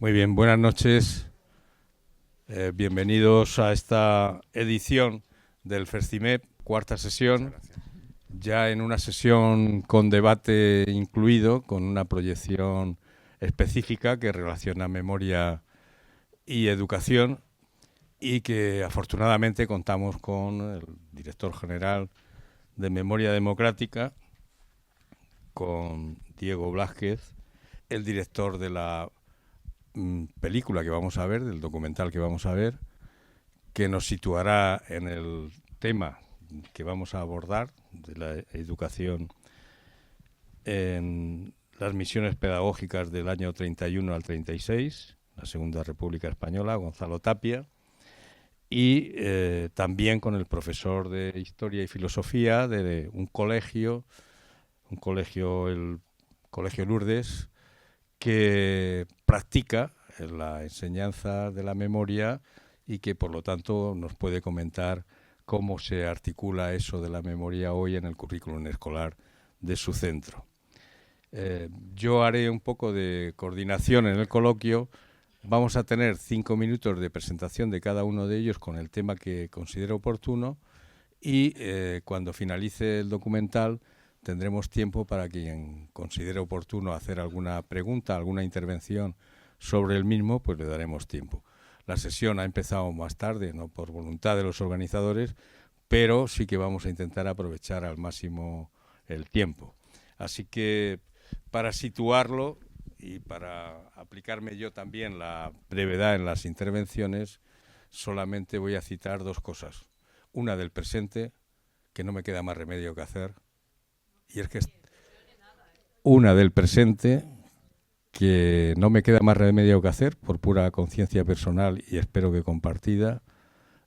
Muy bien, buenas noches. Bienvenidos a esta edición del Festimep, cuarta sesión, ya en una sesión con debate incluido, con una proyección específica que relaciona memoria y educación y que afortunadamente contamos con el director general de Memoria Democrática, con Diego Blázquez, el director de la película que vamos a ver, del documental que vamos a ver, que nos situará en el tema que vamos a abordar de la educación en las misiones pedagógicas del año 31 al 36, la Segunda República Española, Gonzalo Tapia, y también con el profesor de Historia y Filosofía de un colegio, el Colegio Lourdes, que practica la enseñanza de la memoria y que por lo tanto nos puede comentar cómo se articula eso de la memoria hoy en el currículum escolar de su centro. Yo haré un poco de coordinación en el coloquio. Vamos a tener 5 minutos de presentación de cada uno de ellos con el tema que considero oportuno y cuando finalice el documental tendremos tiempo para quien considere oportuno hacer alguna pregunta, alguna intervención sobre el mismo, pues le daremos tiempo. La sesión ha empezado más tarde, no por voluntad de los organizadores, pero sí que vamos a intentar aprovechar al máximo el tiempo. Así que para situarlo y para aplicarme yo también la brevedad en las intervenciones, solamente voy a citar dos cosas. Una del presente, que no me queda más remedio que hacer, y es que una del presente que no me queda más remedio que hacer por pura conciencia personal y espero que compartida,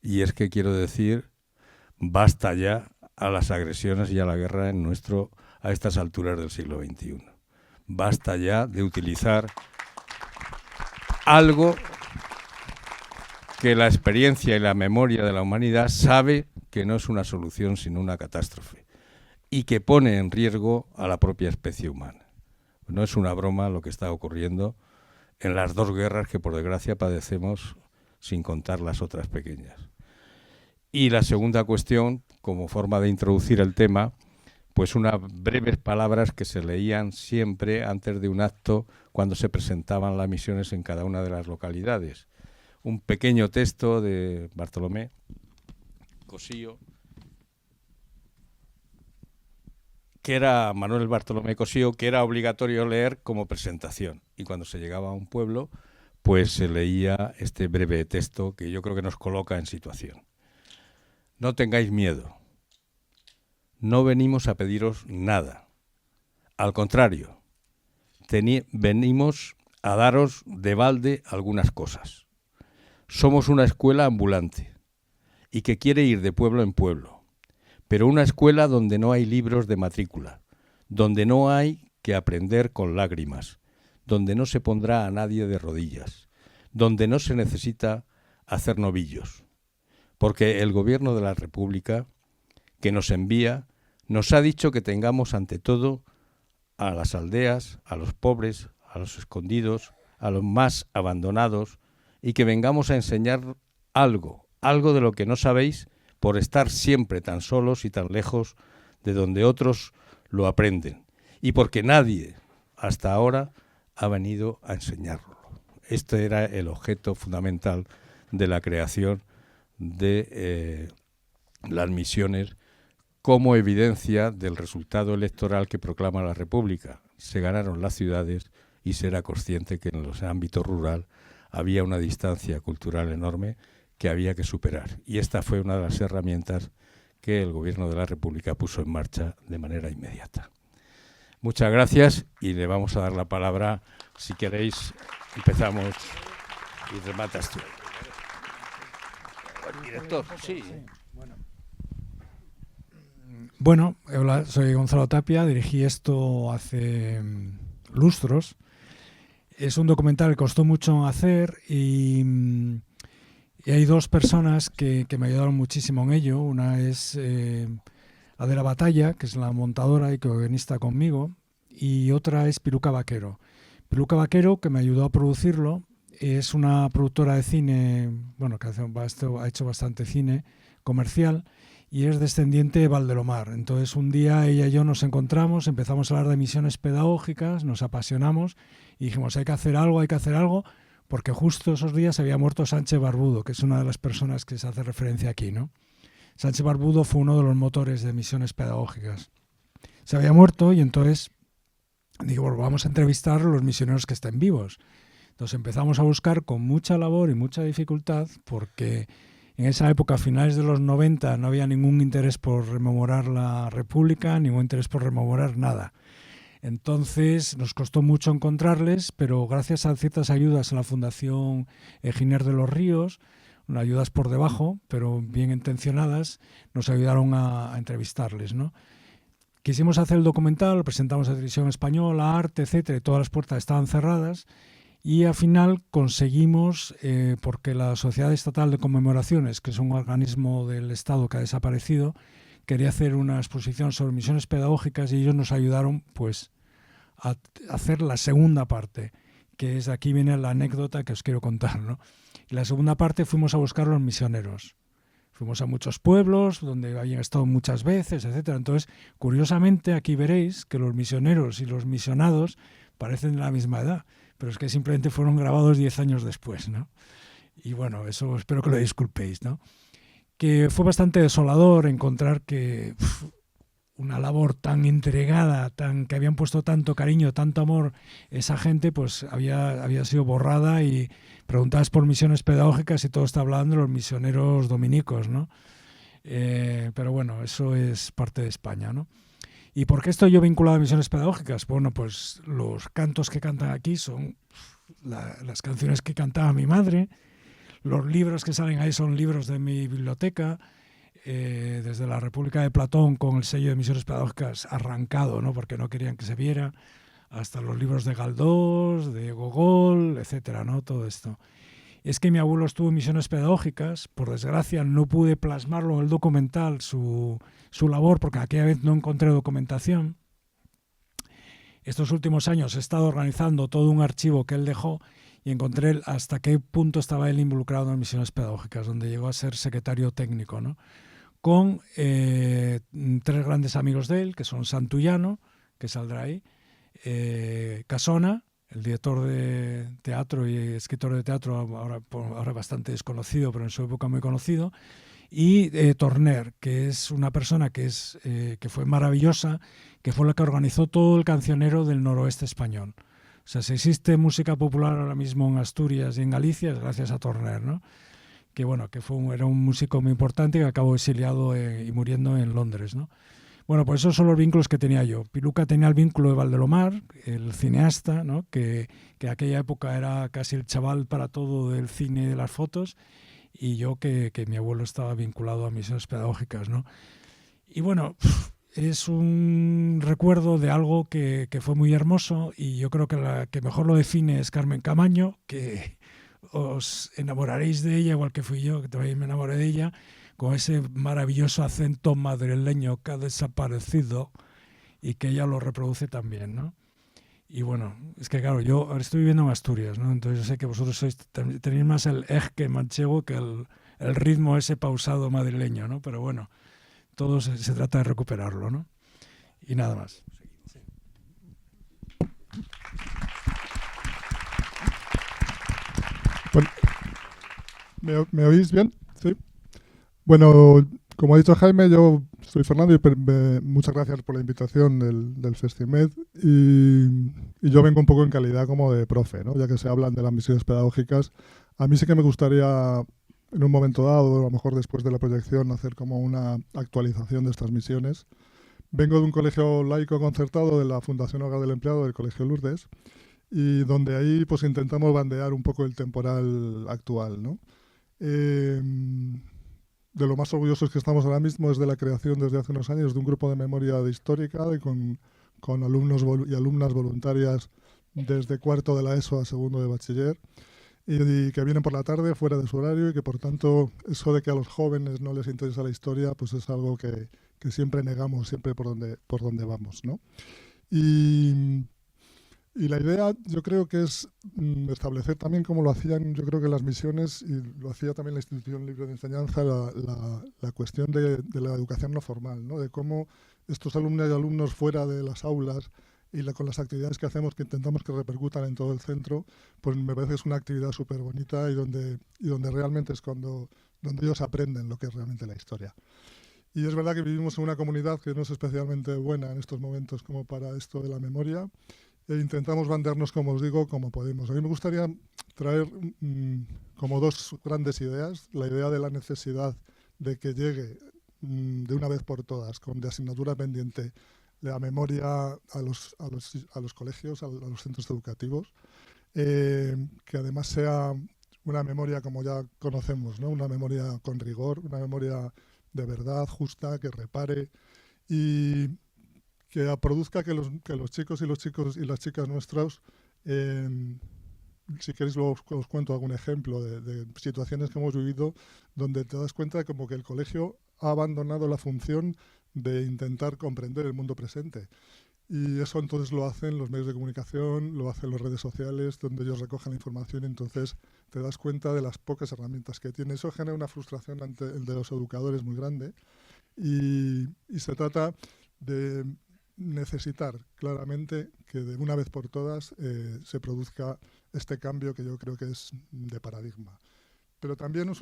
y es que quiero decir basta ya a las agresiones y a la guerra a estas alturas del siglo XXI. Basta ya de utilizar algo que la experiencia y la memoria de la humanidad sabe que no es una solución sino una catástrofe y que pone en riesgo a la propia especie humana. No es una broma lo que está ocurriendo en las dos guerras que por desgracia padecemos, sin contar las otras pequeñas. Y la segunda cuestión, como forma de introducir el tema, pues unas breves palabras que se leían siempre antes de un acto cuando se presentaban las misiones en cada una de las localidades. Un pequeño texto de Bartolomé Cosío, que era Manuel Bartolomé Cosío, que era obligatorio leer como presentación. Y cuando se llegaba a un pueblo, pues se leía este breve texto que yo creo que nos coloca en situación. No tengáis miedo. No venimos a pediros nada. Al contrario, venimos a daros de balde algunas cosas. Somos una escuela ambulante y que quiere ir de pueblo en pueblo. Pero una escuela donde no hay libros de matrícula, donde no hay que aprender con lágrimas, donde no se pondrá a nadie de rodillas, donde no se necesita hacer novillos. Porque el gobierno de la República, que nos envía, nos ha dicho que tengamos ante todo a las aldeas, a los pobres, a los escondidos, a los más abandonados, y que vengamos a enseñar algo de lo que no sabéis, por estar siempre tan solos y tan lejos de donde otros lo aprenden. Y porque nadie hasta ahora ha venido a enseñarlo. Este era el objeto fundamental de la creación de las misiones como evidencia del resultado electoral que proclama la República. Se ganaron las ciudades y se era consciente que en los ámbitos rural había una distancia cultural enorme que había que superar. Y esta fue una de las herramientas que el Gobierno de la República puso en marcha de manera inmediata. Muchas gracias y le vamos a dar la palabra. Si queréis, empezamos y rematas tú. Director, sí. Bueno, hola, soy Gonzalo Tapia, dirigí esto hace lustros. Es un documental que costó mucho hacer y hay dos personas que me ayudaron muchísimo en ello. Una es Adela Batalla, que es la montadora y co-guionista conmigo, y otra es Piluca Vaquero. Piluca Vaquero, que me ayudó a producirlo, es una productora de cine, bueno, que ha hecho bastante cine comercial y es descendiente de Valdelomar. Entonces un día ella y yo nos encontramos, empezamos a hablar de misiones pedagógicas, nos apasionamos y dijimos hay que hacer algo, porque justo esos días había muerto Sánchez Barbudo, que es una de las personas que se hace referencia aquí, ¿no? Sánchez Barbudo fue uno de los motores de misiones pedagógicas. Se había muerto y entonces digo, bueno, vamos a entrevistar a los misioneros que estén vivos. Entonces empezamos a buscar con mucha labor y mucha dificultad porque en esa época, a finales de los 90, no había ningún interés por rememorar la República, ningún interés por rememorar nada. Entonces nos costó mucho encontrarles, pero gracias a ciertas ayudas en la Fundación Giner de los Ríos, ayudas por debajo, pero bien intencionadas, nos ayudaron a entrevistarles, ¿no? Quisimos hacer el documental, lo presentamos a Televisión Española, Arte, etcétera, y todas las puertas estaban cerradas. Y al final conseguimos, porque la Sociedad Estatal de Conmemoraciones, que es un organismo del Estado que ha desaparecido, quería hacer una exposición sobre misiones pedagógicas y ellos nos ayudaron pues, a hacer la segunda parte, que es aquí viene la anécdota que os quiero contar, ¿no? Y la segunda parte fuimos a buscar a los misioneros. Fuimos a muchos pueblos donde habían estado muchas veces, etcétera. Entonces, curiosamente, aquí veréis que los misioneros y los misionados parecen de la misma edad, pero es que simplemente fueron grabados 10 años después, ¿no? Y bueno, eso espero que lo disculpéis, ¿no? Que fue bastante desolador encontrar que una labor tan entregada, que habían puesto tanto cariño, tanto amor, esa gente pues había sido borrada y preguntabas por misiones pedagógicas y todo está hablando de los misioneros dominicos, ¿no? Pero bueno, eso es parte de España, ¿no? ¿Y por qué estoy yo vinculado a misiones pedagógicas? Bueno, pues los cantos que cantan aquí son las canciones que cantaba mi madre, los libros que salen ahí son libros de mi biblioteca, desde la República de Platón con el sello de misiones pedagógicas arrancado, ¿no? Porque no querían que se viera, hasta los libros de Galdós, de Gogol, etcétera, ¿no? Todo esto. Es que mi abuelo estuvo en misiones pedagógicas, por desgracia no pude plasmarlo en el documental, su labor, porque aquella vez no encontré documentación. Estos últimos años he estado organizando todo un archivo que él dejó y encontré hasta qué punto estaba él involucrado en misiones pedagógicas, donde llegó a ser secretario técnico, ¿no? Con 3 grandes amigos de él, que son Santullano, que saldrá ahí, Casona, el director de teatro y escritor de teatro, ahora bastante desconocido, pero en su época muy conocido, y Torner, que es una persona que fue maravillosa, que fue la que organizó todo el cancionero del noroeste español. O sea, si existe música popular ahora mismo en Asturias y en Galicia, es gracias a Torner, ¿no? Que bueno, que era un músico muy importante que acabó exiliado y muriendo en Londres, ¿no? Bueno, pues esos son los vínculos que tenía yo. Piluca tenía el vínculo de Valdelomar, el cineasta, ¿no? Que en aquella época era casi el chaval para todo del cine y de las fotos, y yo que mi abuelo estaba vinculado a misiones pedagógicas, ¿no? Y bueno, es un recuerdo de algo que fue muy hermoso, y yo creo que la que mejor lo define es Carmen Camaño, que os enamoraréis de ella, igual que fui yo, que también me enamoré de ella, con ese maravilloso acento madrileño que ha desaparecido y que ella lo reproduce también, ¿no? Y bueno, es que claro, yo ahora estoy viviendo en Asturias, ¿no? Entonces yo sé que vosotros tenéis más el ejque manchego que el ritmo ese pausado madrileño, ¿no? Pero bueno, todo se trata de recuperarlo, ¿no? Y nada más. Bueno, ¿me oís bien? Sí. Bueno, como ha dicho Jaime, yo soy Fernando y muchas gracias por la invitación del Festimed, y yo vengo un poco en calidad como de profe, ¿no? Ya que se hablan de las misiones pedagógicas. A mí sí que me gustaría, en un momento dado, a lo mejor después de la proyección, hacer como una actualización de estas misiones. Vengo de un colegio laico concertado de la Fundación Hogar del Empleado del Colegio Lourdes, y donde ahí pues intentamos bandear un poco el temporal actual, ¿no? De lo más orgullosos que estamos ahora mismo es de la creación desde hace unos años de un grupo de memoria histórica con alumnos y alumnas voluntarias desde cuarto de la ESO a segundo de bachiller, y que vienen por la tarde fuera de su horario, y que por tanto eso de que a los jóvenes no les interesa la historia pues es algo que siempre negamos, siempre por donde vamos, ¿no? Y Y la idea yo creo que es establecer también, como lo hacían yo creo que las misiones, y lo hacía también la Institución Libre de Enseñanza, la cuestión de la educación no formal, ¿no? De cómo estos alumnos y alumnos fuera de las aulas y con las actividades que hacemos, que intentamos que repercutan en todo el centro, pues me parece que es una actividad súper bonita y donde realmente es donde ellos aprenden lo que es realmente la historia. Y es verdad que vivimos en una comunidad que no es especialmente buena en estos momentos como para esto de la memoria, e intentamos bandearnos, como os digo, como podemos. A mí me gustaría traer como dos grandes ideas. La idea de la necesidad de que llegue de una vez por todas, de asignatura pendiente, la memoria a los colegios, a los centros educativos, que además sea una memoria como ya conocemos, ¿no? Una memoria con rigor, una memoria de verdad, justa, que repare y que produzca que los chicos y las chicas nuestros, si queréis luego os cuento algún ejemplo de situaciones que hemos vivido donde te das cuenta como que el colegio ha abandonado la función de intentar comprender el mundo presente. Y eso entonces lo hacen los medios de comunicación, lo hacen las redes sociales, donde ellos recogen la información y entonces te das cuenta de las pocas herramientas que tiene. Eso genera una frustración ante el de los educadores muy grande y se trata de necesitar claramente que de una vez por todas se produzca este cambio que yo creo que es de paradigma. Pero también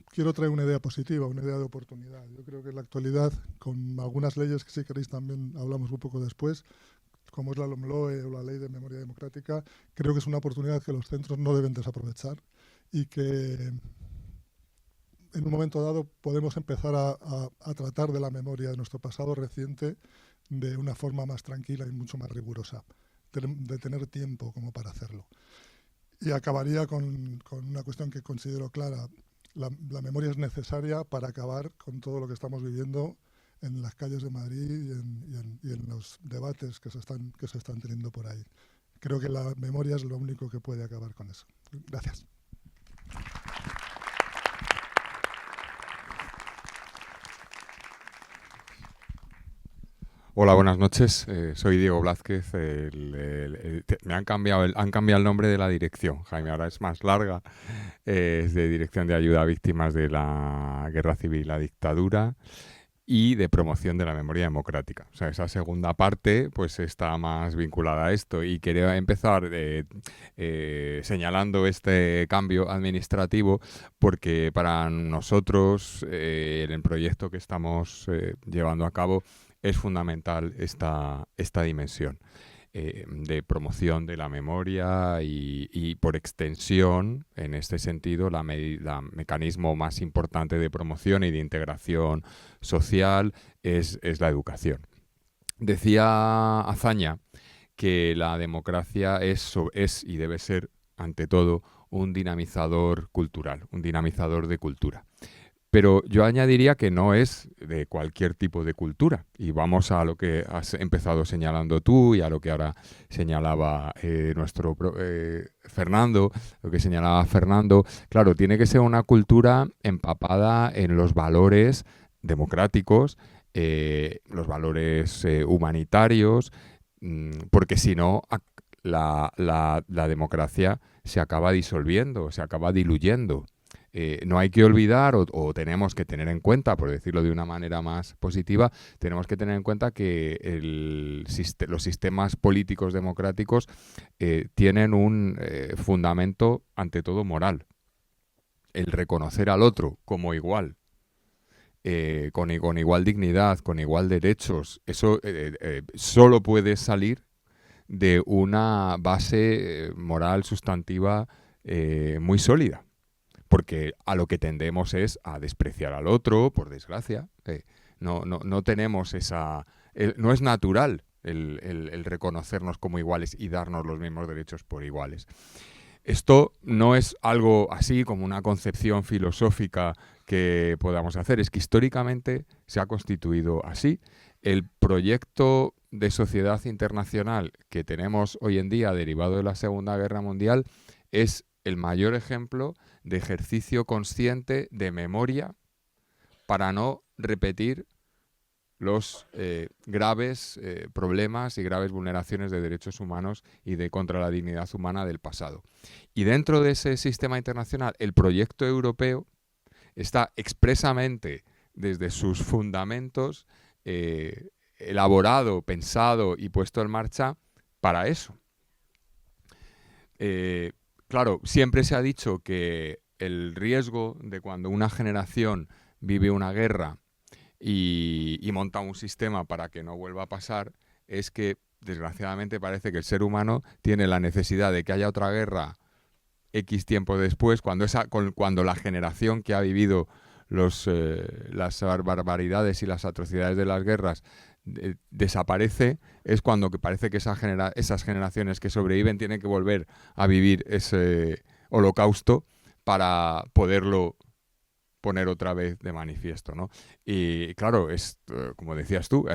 quiero traer una idea positiva, una idea de oportunidad. Yo creo que en la actualidad, con algunas leyes que si queréis también hablamos un poco después, como es la LOMLOE o la Ley de Memoria Democrática, creo que es una oportunidad que los centros no deben desaprovechar y que en un momento dado podemos empezar a tratar de la memoria de nuestro pasado reciente de una forma más tranquila y mucho más rigurosa, de tener tiempo como para hacerlo. Y acabaría con una cuestión que considero clara. La memoria es necesaria para acabar con todo lo que estamos viviendo en las calles de Madrid y en los debates que se están teniendo por ahí. Creo que la memoria es lo único que puede acabar con eso. Gracias. Hola, buenas noches. Soy Diego Blázquez. Han cambiado el nombre de la dirección, Jaime. Ahora es más larga. Es de Dirección de Ayuda a Víctimas de la Guerra Civil y la Dictadura y de Promoción de la Memoria Democrática. O sea, esa segunda parte pues está más vinculada a esto. Y quería empezar señalando este cambio administrativo porque para nosotros, en el proyecto que estamos llevando a cabo, es fundamental esta dimensión de promoción de la memoria y por extensión, en este sentido, la mecanismo más importante de promoción y de integración social es la educación. Decía Azaña que la democracia es y debe ser, ante todo, un dinamizador cultural, un dinamizador de cultura. Pero yo añadiría que no es de cualquier tipo de cultura. Y vamos a lo que has empezado señalando tú y a lo que ahora señalaba nuestro Fernando, lo que señalaba Fernando. Claro, tiene que ser una cultura empapada en los valores democráticos, los valores humanitarios, porque si no, la democracia se acaba disolviendo, se acaba diluyendo. No hay que olvidar o tenemos que tener en cuenta, por decirlo de una manera más positiva, tenemos que tener en cuenta que los sistemas políticos democráticos tienen un fundamento ante todo moral. El reconocer al otro como igual, con igual dignidad, con igual derechos, eso solo puede salir de una base moral sustantiva muy sólida. Porque a lo que tendemos es a despreciar al otro, por desgracia. No tenemos esa... no es natural el reconocernos como iguales y darnos los mismos derechos por iguales. Esto no es algo así como una concepción filosófica que podamos hacer, es que históricamente se ha constituido así. El proyecto de sociedad internacional que tenemos hoy en día, derivado de la Segunda Guerra Mundial, es el mayor ejemplo de ejercicio consciente de memoria para no repetir los graves problemas y graves vulneraciones de derechos humanos y de contra la dignidad humana del pasado. Y dentro de ese sistema internacional, el proyecto europeo está expresamente desde sus fundamentos elaborado, pensado y puesto en marcha para eso. Claro, siempre se ha dicho que el riesgo de cuando una generación vive una guerra y monta un sistema para que no vuelva a pasar es que, desgraciadamente, parece que el ser humano tiene la necesidad de que haya otra guerra X tiempo después, cuando la generación que ha vivido las barbaridades y las atrocidades de las guerras desaparece, es cuando que parece que esas generaciones que sobreviven tienen que volver a vivir ese holocausto para poderlo poner otra vez de manifiesto, ¿no? Y claro, como decías tú,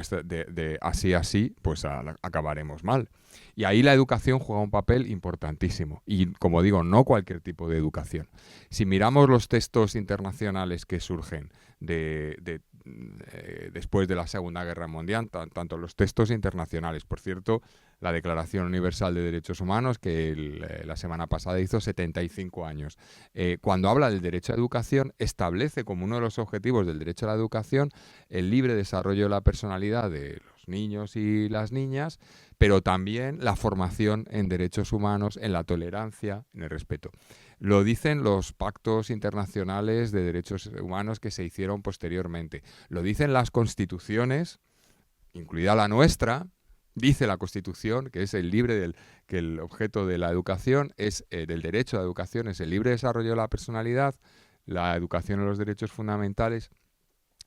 así, pues acabaremos mal. Y ahí la educación juega un papel importantísimo. Y como digo, no cualquier tipo de educación. Si miramos los textos internacionales que surgen después de la Segunda Guerra Mundial, tanto los textos internacionales, por cierto, la Declaración Universal de Derechos Humanos, que la semana pasada hizo 75 años. Cuando habla del derecho a educación, establece como uno de los objetivos del derecho a la educación el libre desarrollo de la personalidad de los niños y las niñas, pero también la formación en derechos humanos, en la tolerancia, en el respeto. Lo dicen los pactos internacionales de derechos humanos que se hicieron posteriormente. Lo dicen las constituciones, incluida la nuestra. Dice la Constitución que es que el objeto de la educación del derecho a la educación es el libre desarrollo de la personalidad, la educación en los derechos fundamentales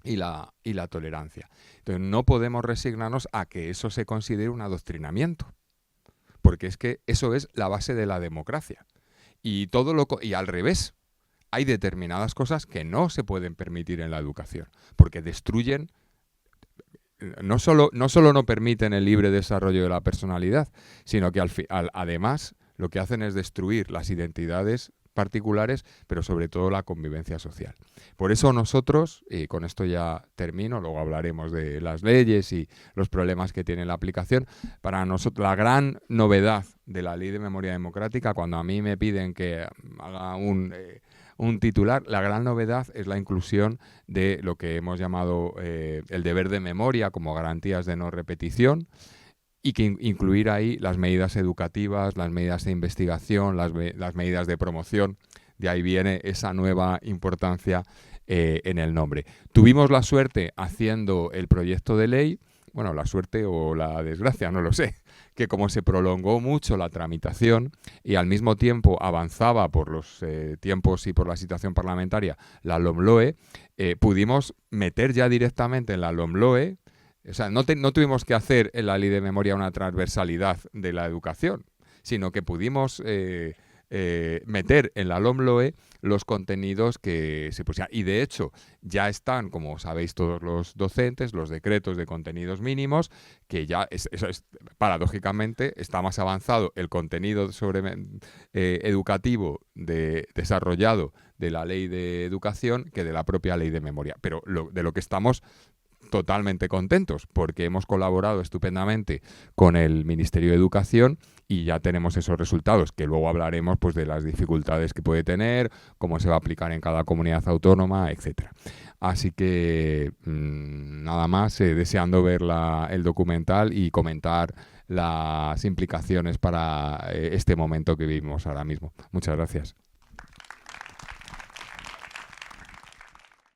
y la tolerancia. Entonces no podemos resignarnos a que eso se considere un adoctrinamiento, porque es que eso es la base de la democracia. Y al revés, hay determinadas cosas que no se pueden permitir en la educación, porque destruyen. No solo no permiten el libre desarrollo de la personalidad, sino que además lo que hacen es destruir las identidades particulares, pero sobre todo la convivencia social. Por eso nosotros, y con esto ya termino, luego hablaremos de las leyes y los problemas que tiene la aplicación, para nosotros la gran novedad de la Ley de Memoria Democrática, cuando a mí me piden que haga un titular, la gran novedad es la inclusión de lo que hemos llamado el deber de memoria como garantías de no repetición, y que incluir ahí las medidas educativas, las medidas de investigación, las medidas de promoción. De ahí viene esa nueva importancia en el nombre. Tuvimos la suerte haciendo el proyecto de ley, bueno, la suerte o la desgracia, no lo sé, que como se prolongó mucho la tramitación y al mismo tiempo avanzaba por los tiempos y por la situación parlamentaria la LOMLOE, pudimos meter ya directamente en la LOMLOE. O sea, no tuvimos que hacer en la Ley de Memoria una transversalidad de la educación, sino que pudimos meter en la LOMLOE los contenidos que se pusieran. Y de hecho, ya están, como sabéis todos los docentes, los decretos de contenidos mínimos, que ya, paradójicamente, está más avanzado el contenido educativo desarrollado de la Ley de Educación que de la propia Ley de Memoria. Pero de lo que estamos totalmente contentos, porque hemos colaborado estupendamente con el Ministerio de Educación y ya tenemos esos resultados, que luego hablaremos pues de las dificultades que puede tener, cómo se va a aplicar en cada comunidad autónoma, etcétera. Así que nada más, deseando ver el documental y comentar las implicaciones para este momento que vivimos ahora mismo. Muchas gracias.